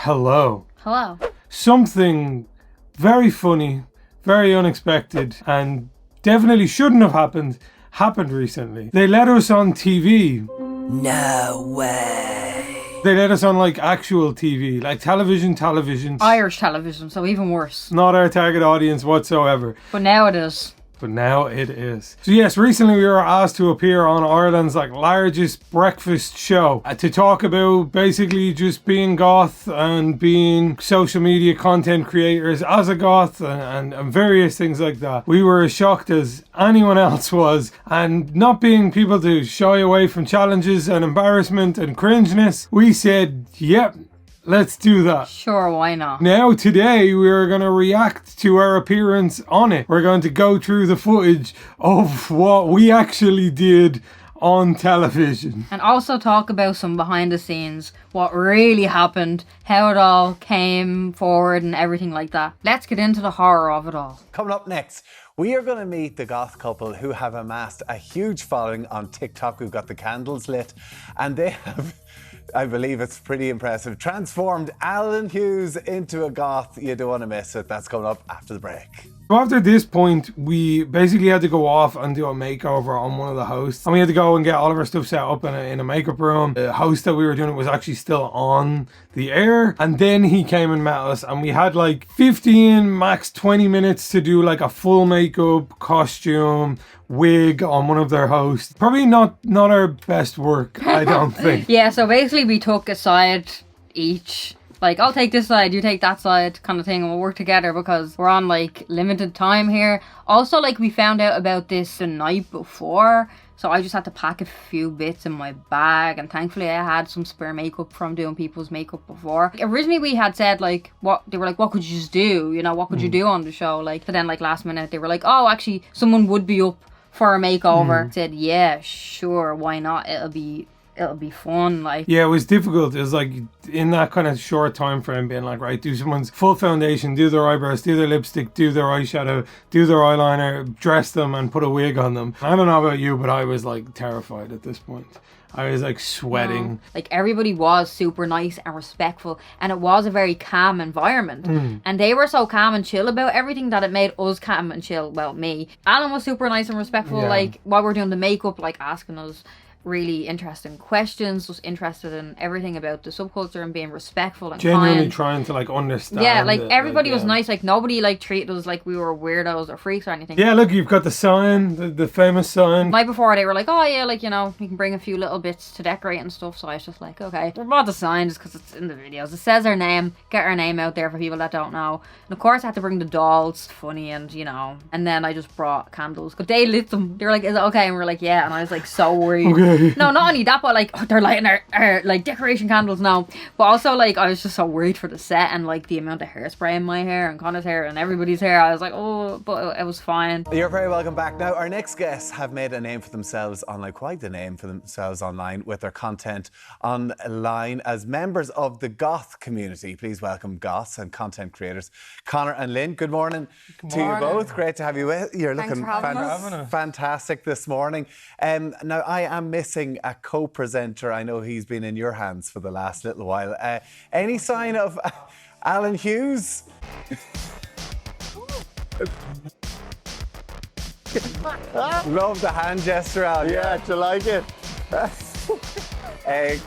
Hello. Hello. Something very funny, very unexpected, and definitely shouldn't have happened recently. They let us on TV. No way. They let us on like actual TV, like television. Irish television, so even worse. Not our target audience whatsoever. But now it is. But now it is. So yes, recently we were asked to appear on Ireland's largest breakfast show to talk about basically just being goth and being social media content creators as a goth and various things like that. We were as shocked as anyone else was, and not being people to shy away from challenges and embarrassment and cringeness, we said, yep, let's do that. Sure, why not? Now, today, we're going to react to our appearance on it. We're going to go through the footage of what we actually did on television. And also talk about some behind the scenes, what really happened, how it all came forward and everything like that. Let's get into the horror of it all. Coming up next, we are going to meet the goth couple who have amassed a huge following on TikTok. We've got the candles lit, and they have, I believe it's pretty impressive, transformed Alan Hughes into a goth. You don't want to miss it. That's coming up after the break. So after this point, we basically had to go off and do a makeover on one of the hosts. And we had to go and get all of our stuff set up in a makeup room. The host that we were doing it was actually still on the air. And then he came and met us, and we had 15, max 20 minutes to do a full makeup, costume, wig on one of their hosts. Probably not our best work, I don't think. Yeah, so basically we took a side each. I'll take this side, you take that side kind of thing, and we'll work together because we're on limited time here. Also, we found out about this the night before, so I just had to pack a few bits in my bag, and thankfully I had some spare makeup from doing people's makeup before. Originally we had said what could you just do, what could you do on the show, but then last minute they were oh, actually someone would be up for a makeover. Said yeah, sure, why not, it'll be fun. Yeah, it was difficult. It was in that kind of short time frame being right, do someone's full foundation, do their eyebrows, do their lipstick, do their eyeshadow, do their eyeliner, dress them and put a wig on them. I don't know about you, but I was terrified at this point. I was sweating. Everybody was super nice and respectful, and it was a very calm environment. And they were so calm and chill about everything that it made us calm and chill about me. Alan was super nice and respectful, while we're doing the makeup, asking us really interesting questions, was interested in everything about the subculture and being respectful and genuinely kind. Trying to understand. Yeah, everybody was nice. Nobody treated us like we were weirdos or freaks or anything. Yeah, look, you've got the sign, the famous sign. Night before they were oh yeah, you can bring a few little bits to decorate and stuff. So I was just okay, we brought the sign just because it's in the videos. It says our name, get our name out there for people that don't know. And of course I had to bring the dolls, funny, and and then I just brought candles. But they lit them. They were is it okay? And we were yeah, and I was so worried. Okay. No, not only that, but they're lighting our decoration candles now. But also I was just so worried for the set and the amount of hairspray in my hair and Conor's hair and everybody's hair. I was oh, but it was fine. You're very welcome back. Now, our next guests have made a name for themselves online, quite the name for themselves online with their content online as members of the goth community. Please welcome goths and content creators, Conor and Lynn. Good morning to you both. Great to have you with. You're looking fantastic this morning. Now, I am missing a co-presenter. I know he's been in your hands for the last little while. Any sign of Alan Hughes? Love the hand gesture, Alan. Yeah, do you like it?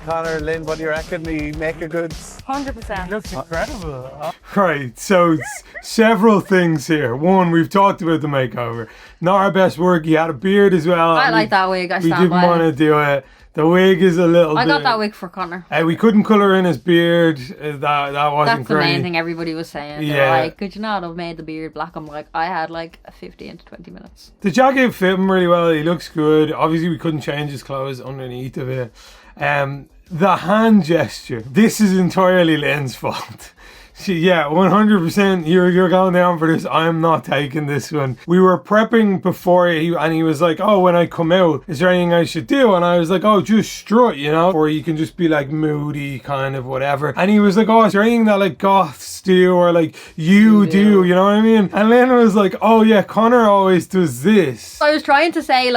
Conor, Lynn, what do you reckon? We make a good... 100%. Looks incredible. Right, so several things here. One, we've talked about the makeover. Not our best work. He had a beard as well. I like that wig. We didn't want to do it. The wig is a little bit... I got that wig for Conor. We couldn't colour in his beard. That wasn't That's the great. main thing everybody was saying. They were could you not have made the beard black? I'm I had 15 to 20 minutes. The jacket fit him really well. He looks good. Obviously, we couldn't change his clothes underneath of it. The hand gesture. This is entirely Lynn's fault. 100%. You're going down for this. I'm not taking this one. We were prepping before and he was oh, when I come out, is there anything I should do? And I was oh, just strut, or you can just be moody, kind of whatever. And he was oh, is there anything that goths do or you do? You know what I mean? And Lynn was oh yeah, Conor always does this. I was trying to say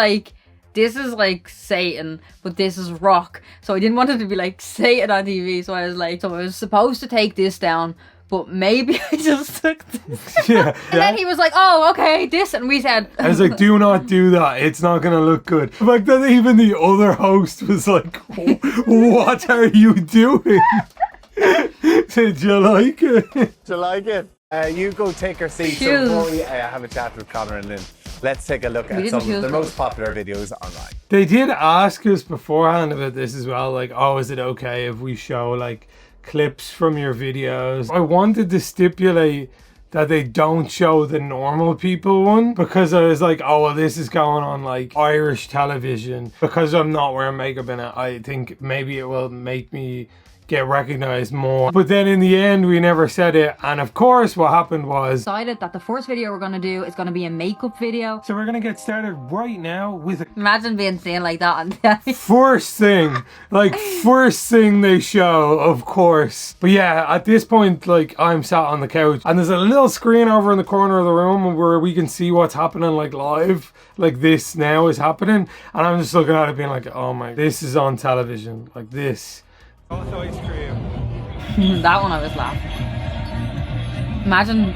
this is like Satan, but this is rock. So I didn't want it to be like Satan on TV. So I was like, so I was supposed to take this down, but maybe I just took this. Yeah. And then he was like, oh, okay, this. And we said, I was like, do not do that. It's not going to look good. Like, then even the other host was like, what are you doing? Did you like it? Do you like it? You go take your seat. So before we have a chat with Conor and Lynn, let's take a look at some of the most popular videos online. They did ask us beforehand about this as well. Like, oh, is it okay if we show like clips from your videos? I wanted to stipulate that they don't show the normal people one, because I was like, oh, well, this is going on like Irish television. Because I'm not wearing makeup in it, I think maybe it will make me get recognized more. But then in the end, we never said it. And of course, what happened was, decided that the first video we're going to do is going to be a makeup video. so we're going to get started right now with a Imagine being seen like that on telly. first thing they show, of course. But yeah, at this point, like, I'm sat on the couch and there's a little screen over in the corner of the room where we can see what's happening like live. Like, this now is happening. And I'm just looking at it being like, oh my, this is on television. Like this. Goth ice cream. That one I was laughing. Imagine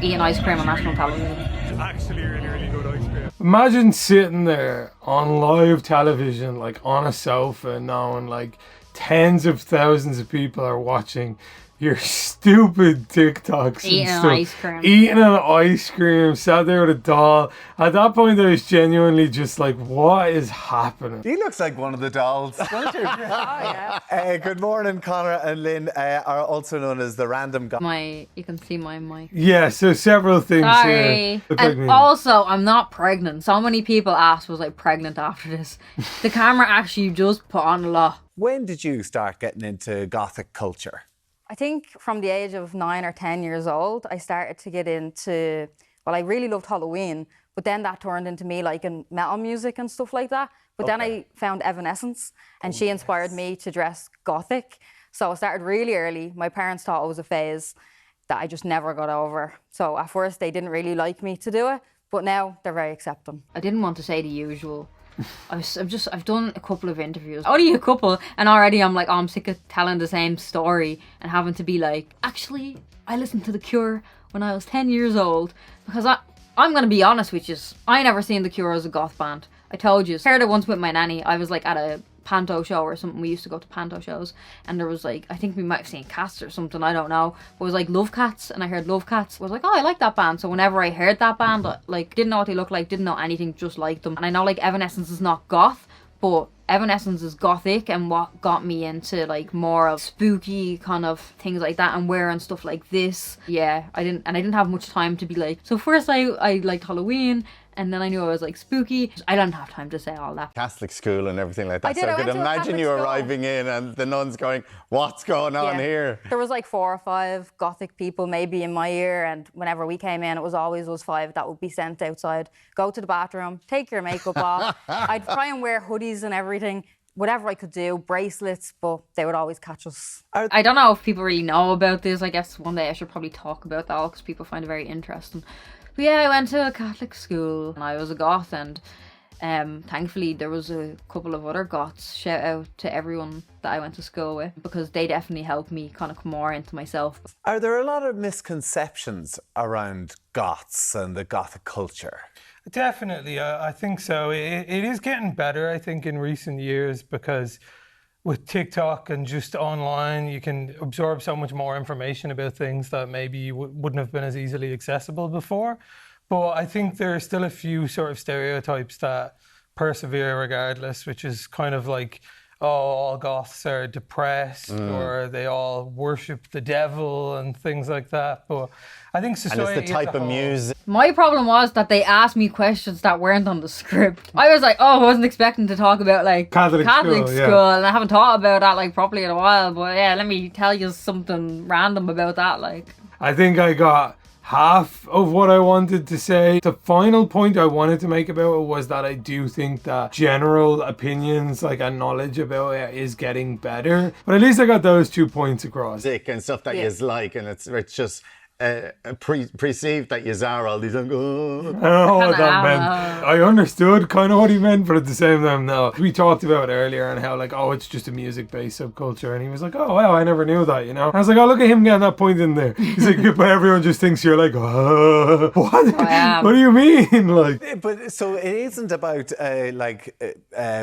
eating ice cream on national television. It's actually really good ice cream. Imagine sitting there on live television, like on a sofa, knowing like tens of thousands of people are watching your stupid TikToks Eating and stuff. ice cream. Eating an ice cream, sat there with a doll. At that point, I was genuinely just like, what is happening? He looks like one of the dolls, don't you? Oh, yeah. Good morning, Conor and Lynn, are also known as the Random Goth. You can see my mic. Yeah, so several things Sorry. here. Look like And me. also, I'm not pregnant. So many people asked, was I pregnant after this? The camera actually just put on a lot. When did you start getting into Gothic culture? I think from the age of 9 or 10 years old, I started to get into, well, I really loved Halloween, but then that turned into me liking metal music and stuff like that. But then I found Evanescence, and she inspired me to dress Gothic. So I started really early. My parents thought it was a phase that I just never got over. So at first they didn't really like me to do it, but now they're very accepting. I didn't want to say the usual. I've done a couple of interviews, only a couple, and already I'm like, oh, I'm sick of telling the same story and having to be like, actually, I listened to The Cure when I was 10 years old, because I'm going to be honest with you, I never seen The Cure as a goth band. I told you. I heard it once with my nanny. I was like at a panto show or something. We used to go to panto shows, and there was like, I think we might have seen Cats or something, I don't know. It was like Love Cats, and I heard Love Cats. I was like, oh, I like that band. So whenever I heard that band, like, didn't know what they looked like, didn't know anything, just liked them. And I know like Evanescence is not goth, but Evanescence is gothic, and what got me into like more of spooky kind of things like that and wearing stuff like this. Yeah, I didn't have much time to be like, so first I liked Halloween, and then I knew I was like spooky. I don't have time to say all that. Catholic school and everything like that. I did, So I I could went to a imagine Catholic you school. arriving in and the nuns going, what's going on Yeah. here? There was like 4 or 5 Gothic people maybe in my year, and whenever we came in, it was always us 5 that would be sent outside. Go to the bathroom, take your makeup off. I'd try and wear hoodies and everything, whatever I could do, bracelets, but they would always catch us. I don't know if people really know about this. I guess one day I should probably talk about that because people find it very interesting. But yeah, I went to a Catholic school and I was a goth, and thankfully there was a couple of other goths. Shout out to everyone that I went to school with, because they definitely helped me kind of come more into myself. Are there a lot of misconceptions around goths and the Gothic culture? Definitely, I think so. It is getting better, I think, in recent years, because with TikTok and just online, you can absorb so much more information about things that maybe wouldn't have been as easily accessible before. But I think there are still a few sort of stereotypes that persevere regardless, which is kind of like, oh, all goths are depressed or they all worship the devil and things like that. But I think society And it's the type as a of whole- music. My problem was that they asked me questions that weren't on the script. I was like, oh, I wasn't expecting to talk about like Catholic school, school, yeah. and I haven't thought about that like properly in a while. But yeah, let me tell you something random about that. Like, I think I got half of what I wanted to say. The final point I wanted to make about it was that I do think that general opinions, like, and knowledge about it is getting better. But at least I got those 2 points across. Music and stuff that Yeah. you like, and it's just perceived that you are all these. I don't know what that meant. I understood kind of what he meant, but at the same time, no. We talked about earlier and how like, oh, it's just a music-based subculture, and he was like, oh wow, I never knew that, you know. I was like, oh, look at him getting that point in there. He's like, but everyone just thinks you're like, what? What do you mean? Like, but so it isn't about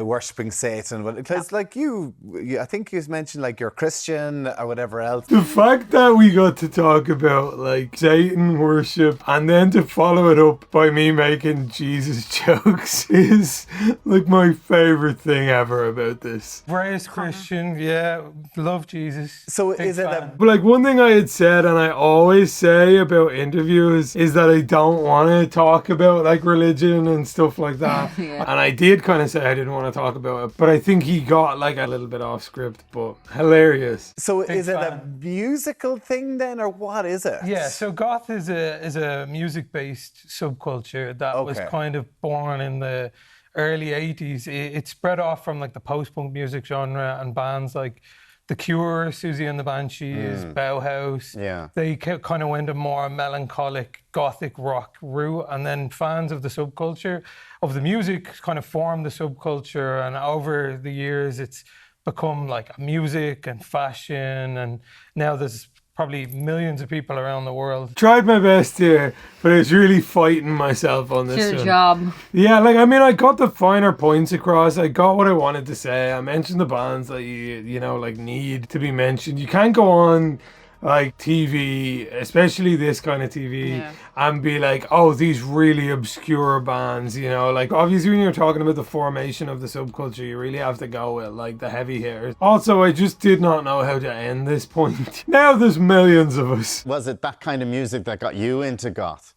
worshipping Satan, because like you, I think you mentioned like you're Christian or whatever else. The fact that we got to talk about like Satan worship and then to follow it up by me making Jesus jokes is like my favorite thing ever about this. Raised Christian, yeah, love Jesus. So is it a... But like one thing I had said and I always say about interviews is that I don't want to talk about like religion and stuff like that. And I did kind of say I didn't want to talk about it, but I think he got like a little bit off script, but hilarious. So is it a musical thing then, or what is it? Yeah, so Goth is a music-based subculture that was kind of born in the early 80s. It spread off from like the post-punk music genre, and bands like The Cure, Susie and the Banshees, Bauhaus. Yeah. They kind of went a more melancholic gothic rock route, and then fans of the subculture, of the music, kind of formed the subculture, and over the years it's become like music and fashion, and now there's probably millions of people around the world. Tried my best here, but it's really fighting myself on this It's your job. Yeah, like, I mean, I got the finer points across. I got what I wanted to say. I mentioned the bands that you know, like, need to be mentioned. You can't go on, like, TV, especially this kind of TV, and be like, oh, these really obscure bands, you know? Like, obviously, when you're talking about the formation of the subculture, you really have to go with, like, the heavy hitters. Also, I just did not know how to end this point. Now there's millions of us. Was it that kind of music that got you into goth?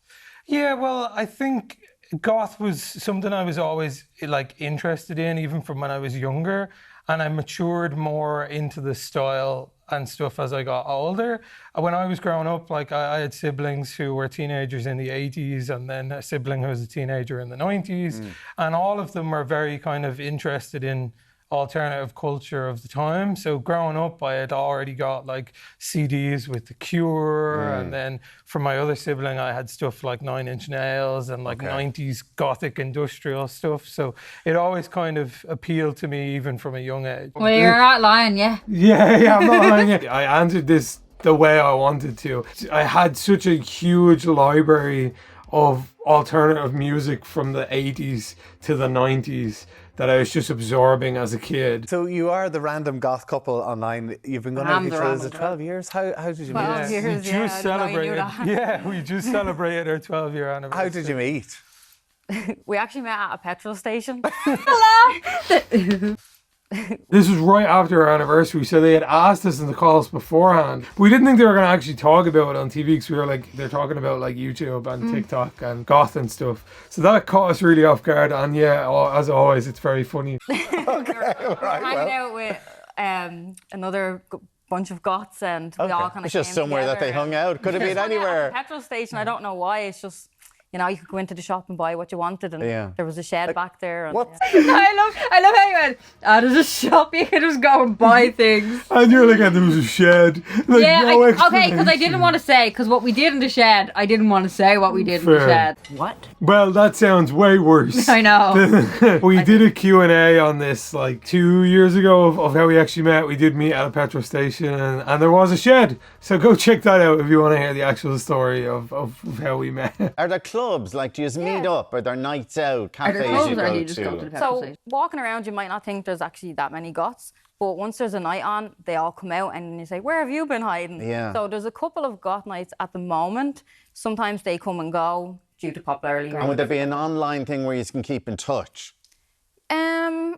Yeah, well, I think goth was something I was always, like, interested in, even from when I was younger. And I matured more into the style and stuff as I got older. When I was growing up, like I had siblings who were teenagers in the 80s, and then a sibling who was a teenager in the 90s. And all of them were very kind of interested in alternative culture of the time. So growing up, I had already got like CDs with The Cure, and then for my other sibling, I had stuff like 9 Inch Nails and like 90s gothic industrial stuff. So it always kind of appealed to me even from a young age. Well, you're not lying, yeah. Yeah, I'm not lying. I answered this the way I wanted to. I had such a huge library of alternative music from the 80s to the 90s that I was just absorbing as a kid. So you are the Random Goth Couple online. You've been going out with each other, is it 12 years? How did you meet? 12 years, We just celebrated. We just celebrated our 12-year anniversary. How did you meet? We actually met at a petrol station. This was right after our anniversary, so they had asked us in the calls beforehand. We didn't think they were going to actually talk about it on TV, because we were like, they're talking about like YouTube and TikTok and goth and stuff. So that caught us really off guard, and as always, it's very funny. Hanging out with another bunch of goths, and we all kind of It's just somewhere that they hung out. Could have been anywhere. At the petrol station, I don't know why. It's just, you know, you could go into the shop and buy what you wanted, and there was a shed back there. And, what? I love how you went, there's a shop, you can just go and buy things. And you're like, there was a shed. Like, Okay, because I didn't want to say, because what we did in the shed, I didn't want to say what we did in the shed. What? Well, that sounds way worse. I know. We did a Q&A on this like 2 years ago of how we actually met. We did meet at a petrol station, and there was a shed. So go check that out if you want to hear the actual story of how we met. Are there clubs? Like, do you just meet up? Are there nights out, Are there cafes clothes, you or go do you just go to the to? petrol so station? walking around, you might not think there's actually that many goths, but once there's a night on, they all come out, and you say, where have you been hiding? Yeah. So there's a couple of goth nights at the moment. Sometimes they come and go due to popularity. And would there be an online thing where you can keep in touch?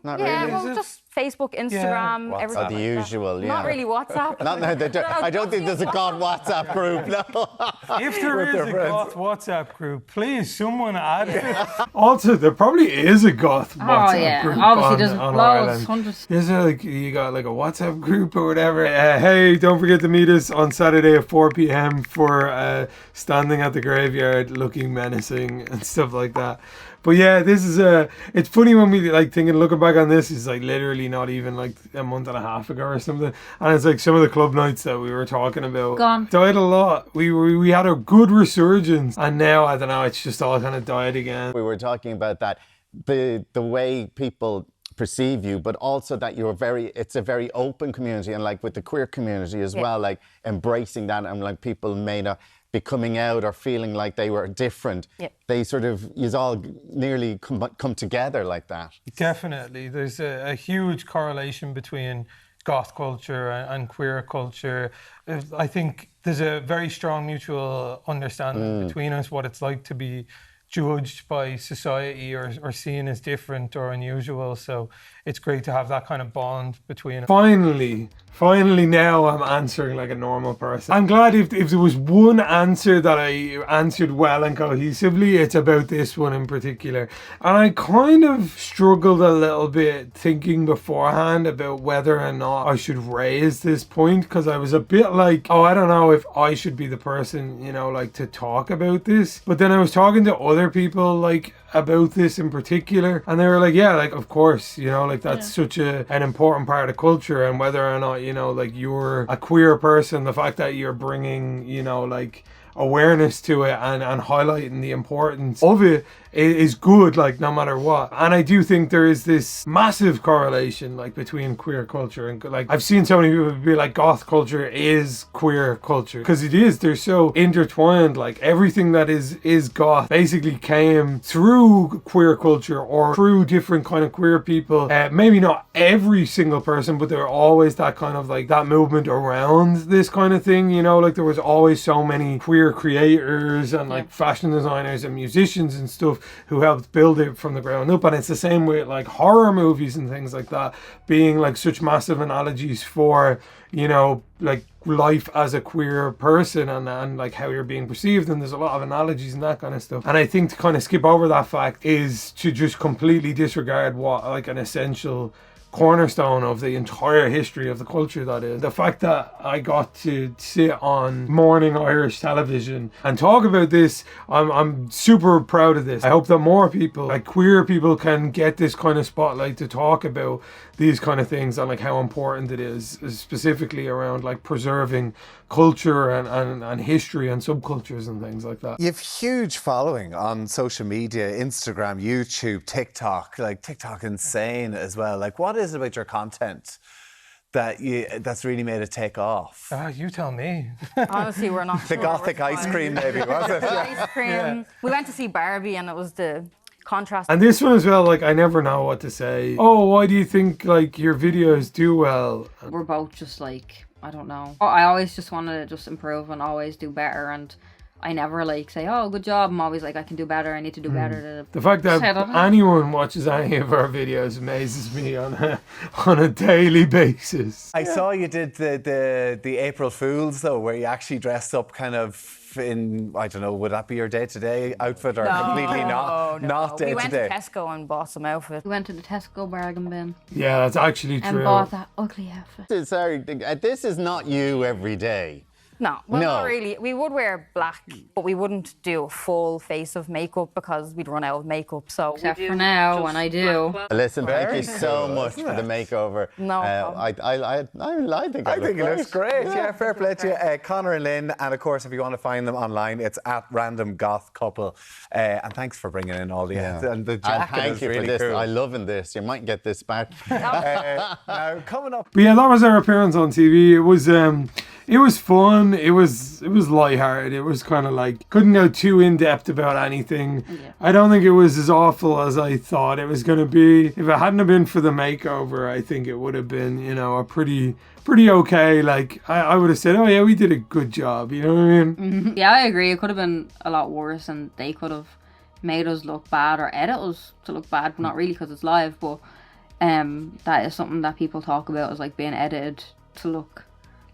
Not Yeah, really. well, just Facebook, Instagram, WhatsApp, everything. the like that. usual, yeah. Not really WhatsApp. I don't think there's a God WhatsApp group, no. If there is a goth WhatsApp group, please, someone add it. Also, there probably is a goth WhatsApp group. Obviously, there's on loads, Ireland. hundreds. Is there like, you got like a WhatsApp group or whatever? Hey, don't forget to meet us on Saturday at 4 p.m. for standing at the graveyard looking menacing and stuff like that. But yeah, this is it's funny when we like thinking, looking back on this, is like literally not even like a month and a half ago or something. And it's like some of the club nights that we were talking about Gone. died a lot. We had a good resurgence, and now I don't know, it's just all kind of died again. We were talking about that, the way people perceive you, but also that it's a very open community, and like with the queer community as well, like embracing that, and like people may not be coming out or feeling like they were different. They sort of, you all nearly come together like that. Definitely. There's a huge correlation between goth culture and queer culture. I think there's a very strong mutual understanding between us what it's like to be judged by society or seen as different or unusual. So it's great to have that kind of bond between us. Finally now I'm answering like a normal person. I'm glad if there was one answer that I answered well and cohesively, it's about this one in particular. And I kind of struggled a little bit thinking beforehand about whether or not I should raise this point, because I was a bit like, oh, I don't know if I should be the person, you know, like to talk about this. But then I was talking to other people like about this in particular, and they were like, yeah, like of course, you know, like that's such an important part of culture, and whether or not, you know, like you're a queer person, the fact that you're bringing, you know, like awareness to it and highlighting the importance of it is good, like no matter what. And I do think there is this massive correlation like between queer culture and like I've seen so many people be like goth culture is queer culture, because it is. They're so intertwined. Like everything that is goth basically came through queer culture or through different kind of queer people. Maybe not every single person, but there are always that kind of like that movement around this kind of thing, you know, like there was always so many queer creators and like fashion designers and musicians and stuff who helped build it from the ground up. And it's the same with like horror movies and things like that being like such massive analogies for, you know, like life as a queer person and like how you're being perceived, and there's a lot of analogies and that kind of stuff. And I think to kind of skip over that fact is to just completely disregard what like an essential cornerstone of the entire history of the culture that is. The fact that I got to sit on morning Irish television and talk about this, I'm super proud of this. I hope that more people, like queer people, can get this kind of spotlight to talk about these kind of things and like how important it is specifically around like preserving culture and history and subcultures and things like that. You have huge following on social media, Instagram, YouTube, TikTok, like TikTok insane as well. Like what is it about your content that's really made it take off? You tell me. Honestly, we're not The sure. gothic ice cream maybe, was it? Ice cream. We went to see Barbie and it was the contrast. And this one as well, like I never know what to say. Oh, why do you think like your videos do well? We're both just like, I don't know. I always just want to just improve and always do better, and I never like say, oh, good job. I'm always like, I can do better. I need to do better. The fact that anyone watches any of our videos amazes me on a daily basis. I saw you did the April Fools though, where you actually dressed up kind of in, I don't know, would that be your day-to-day outfit or completely not day-to-day? We went to Tesco and bought some outfit. We went to the Tesco bargain bin. Yeah, that's actually true. And bought that ugly outfit. Sorry, this is not you every day. No, well, not really. We would wear black, but we wouldn't do a full face of makeup because we'd run out of makeup. So except for now, when I do. Listen, thank you so much for the makeover. No I think it looks great. Yeah, fair play to you. Conor and Lynn, and of course, if you want to find them online, it's at RandomGothCouple. And thanks for bringing in all the and the jacket. Thank is you really for this. cool. I'm loving this. You might get this back. Now coming up. But yeah, that was our appearance on TV. It was fun. It was lighthearted. It was kind of like, couldn't go too in depth about anything. Yeah. I don't think it was as awful as I thought it was going to be. If it hadn't have been for the makeover, I think it would have been, you know, a pretty okay. Like I would have said, oh yeah, we did a good job. You know what I mean? Mm-hmm. Yeah, I agree. It could have been a lot worse, and they could have made us look bad or edit us to look bad, but not really because it's live. But that is something that people talk about, is like being edited to look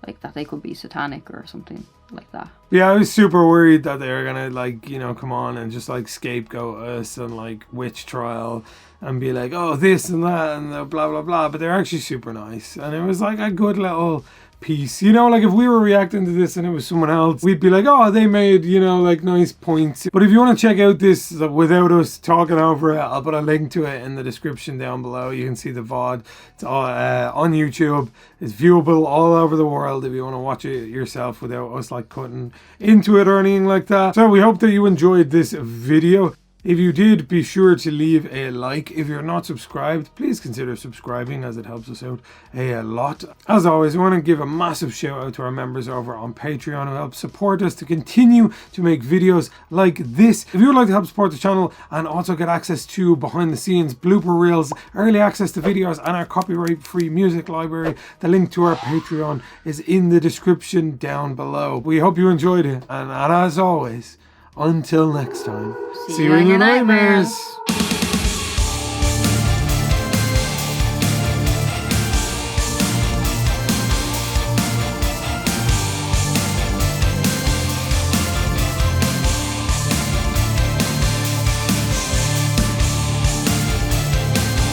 like that they could be satanic or something like that. Yeah, I was super worried that they were gonna like, you know, come on and just like scapegoat us and like witch trial and be like, oh, this and that and blah blah blah. But they're actually super nice, and it was like a good little piece. You know, like if we were reacting to this and it was someone else, we'd be like, oh, they made, you know, like nice points. But if you want to check out this without us talking over it, I'll put a link to it in the description down below. You can see the VOD. It's on YouTube. It's viewable all over the world if you want to watch it yourself without us like cutting into it or anything like that. So we hope that you enjoyed this video. If you did, be sure to leave a like. If you're not subscribed, please consider subscribing as it helps us out a lot. As always, I want to give a massive shout out to our members over on Patreon who help support us to continue to make videos like this. If you would like to help support the channel and also get access to behind the scenes blooper reels, early access to videos and our copyright free music library, the link to our Patreon is in the description down below. We hope you enjoyed it, and as always, until next time, see you in your nightmares.